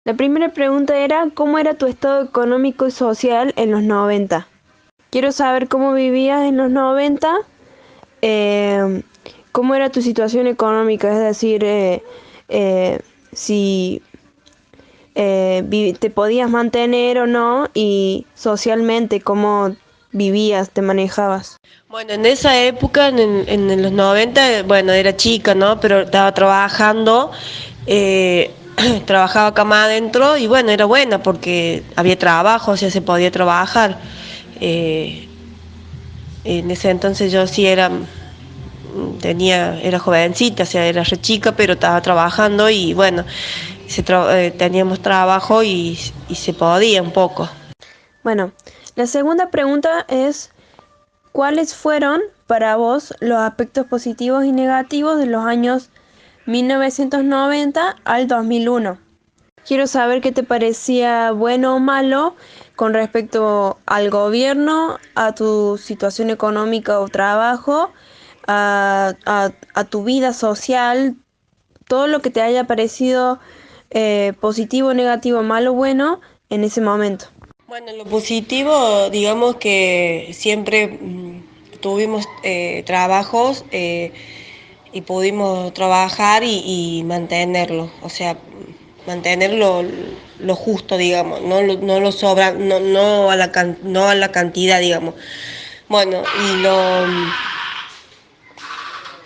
La primera pregunta era, ¿cómo era tu estado económico y social en los 90? Quiero saber cómo vivías en los 90, eh, cómo era tu situación económica, es decir, si te podías mantener o no, y socialmente cómo vivías, te manejabas. Bueno, en esa época, en los 90, bueno, era chica, ¿no? Pero estaba trabajando, eh, trabajaba acá más adentro y bueno, era buena porque había trabajo, o sea, se podía trabajar. Eh, en ese entonces yo sí era jovencita, o sea, era re chica, pero estaba trabajando y bueno, teníamos trabajo y se podía un poco. Bueno, la segunda pregunta es, ¿cuáles fueron para vos los aspectos positivos y negativos de los años 1990 al 2001? Quiero saber qué te parecía bueno o malo con respecto al gobierno, a tu situación económica o trabajo, a tu vida social, todo lo que te haya parecido positivo, negativo, malo, bueno en ese momento. Bueno, lo positivo, digamos que siempre tuvimos trabajos y pudimos trabajar y mantenerlo, o sea, mantenerlo lo justo, digamos, no lo sobra, no a la cantidad, digamos. Bueno, y lo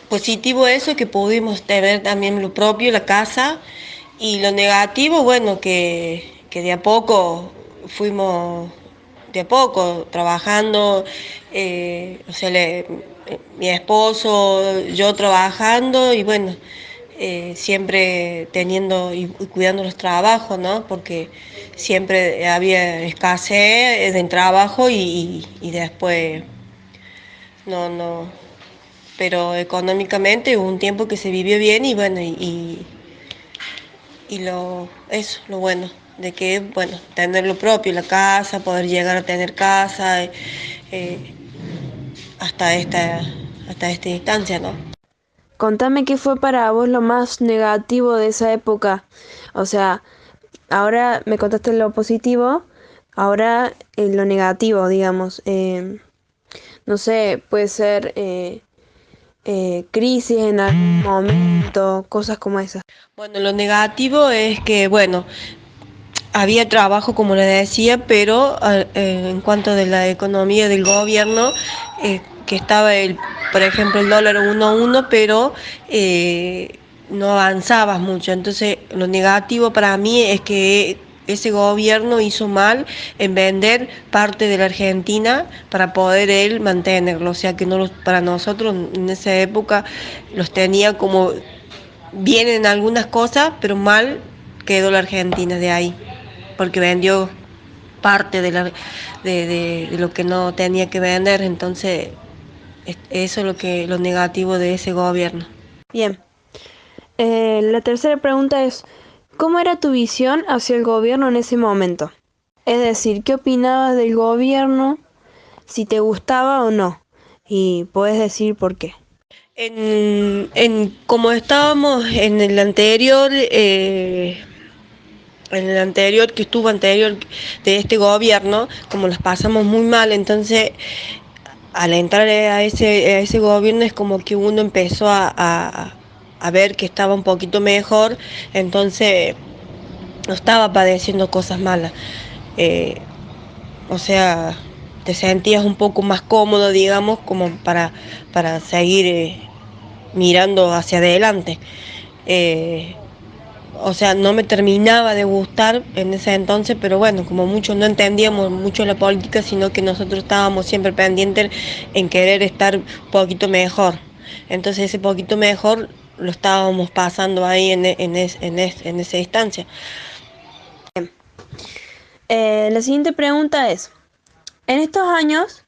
positivo eso, que pudimos tener también lo propio, la casa, y lo negativo, bueno, que de a poco fuimos, de a poco, trabajando, o sea, mi esposo, yo trabajando, y bueno, siempre teniendo y cuidando los trabajos, ¿no? Porque siempre había escasez en trabajo y después no, pero económicamente hubo un tiempo que se vivió bien y bueno, eso, lo bueno, de que, bueno, tener lo propio, la casa, poder llegar a tener casa, eh, hasta esta instancia, ¿no? Contame qué fue para vos lo más negativo de esa época. O sea, ahora me contaste lo positivo, ahora lo negativo, digamos. No sé, puede ser crisis en algún momento, cosas como esas. Bueno, lo negativo es que, bueno, había trabajo, como les decía, pero en cuanto de la economía del gobierno, que estaba, por ejemplo, el dólar 1 a 1, pero no avanzabas mucho. Entonces, lo negativo para mí es que ese gobierno hizo mal en vender parte de la Argentina para poder él mantenerlo. O sea, que no para nosotros en esa época los tenía como bien en algunas cosas, pero mal quedó la Argentina de ahí porque vendió parte de lo que no tenía que vender, entonces eso es lo negativo de ese gobierno. Bien. La tercera pregunta es, ¿cómo era tu visión hacia el gobierno en ese momento? Es decir, ¿qué opinabas del gobierno? Si te gustaba o no. Y puedes decir por qué. Como estábamos en el anterior, que estuvo anterior de este gobierno, como las pasamos muy mal, entonces al entrar a ese gobierno es como que uno empezó a ver que estaba un poquito mejor, entonces no estaba padeciendo cosas malas. Eh, o sea, te sentías un poco más cómodo, digamos, como para seguir mirando hacia adelante. Eh, o sea, no me terminaba de gustar en ese entonces, pero bueno, como muchos no entendíamos mucho la política, sino que nosotros estábamos siempre pendientes en querer estar un poquito mejor. Entonces ese poquito mejor lo estábamos pasando ahí en esa instancia. La siguiente pregunta es, en estos años,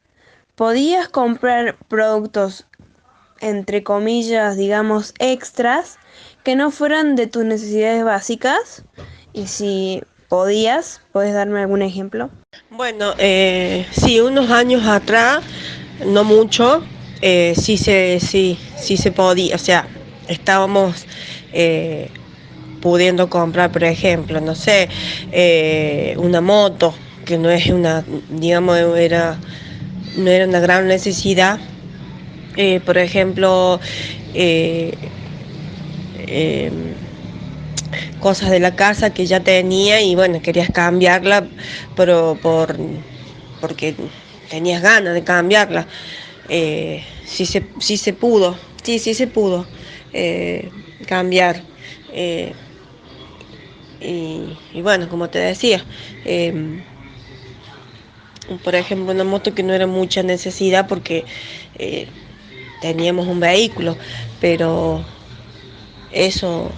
¿podías comprar productos, entre comillas, digamos, extras, que no fueran de tus necesidades básicas? Y si podías, ¿puedes darme algún ejemplo? Bueno, sí, unos años atrás, no mucho, sí se podía, o sea, estábamos pudiendo comprar, por ejemplo, no sé, una moto, que no es una, digamos, no era una gran necesidad. Por ejemplo, eh, eh, cosas de la casa que ya tenía y bueno, querías cambiarla, pero porque tenías ganas de cambiarla. Sí se pudo, sí se pudo cambiar. Eh, y bueno, como te decía, eh, por ejemplo, una moto que no era mucha necesidad porque eh, teníamos un vehículo, pero eso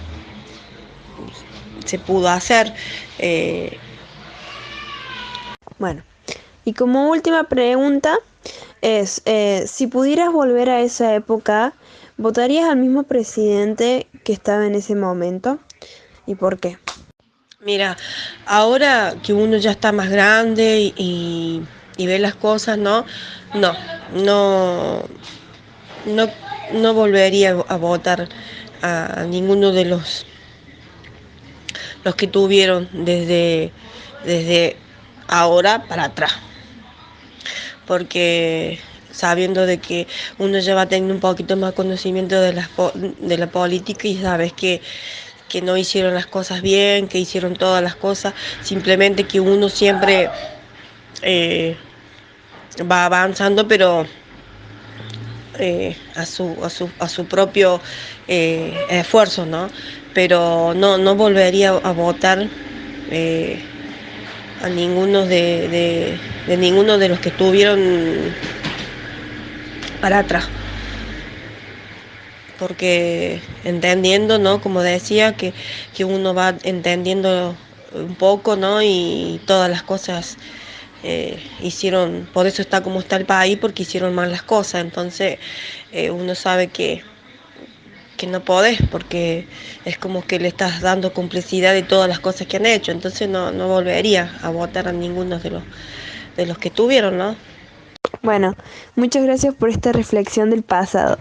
se pudo hacer. Eh, Bueno, y como última pregunta es, si pudieras volver a esa época, ¿votarías al mismo presidente que estaba en ese momento? ¿Y por qué? Mira, ahora que uno ya está más grande y ve las cosas, ¿no? No, no, no, no volvería a votar a ninguno de los que tuvieron desde ahora para atrás. Porque sabiendo de que uno ya va teniendo un poquito más conocimiento de la política y sabes que no hicieron las cosas bien, que hicieron todas las cosas, simplemente que uno siempre eh, va avanzando, pero a su propio esfuerzo, ¿no? Pero no volvería a votar eh, a ninguno de ninguno de los que estuvieron para atrás. Porque entendiendo, ¿no? Como decía, que uno va entendiendo un poco, ¿no? Y todas las cosas hicieron, por eso está como está el país, porque hicieron mal las cosas. Entonces uno sabe que no podés, porque es como que le estás dando complicidad de todas las cosas que han hecho. Entonces no volvería a votar a ninguno de los que tuvieron, ¿no? Bueno, muchas gracias por esta reflexión del pasado.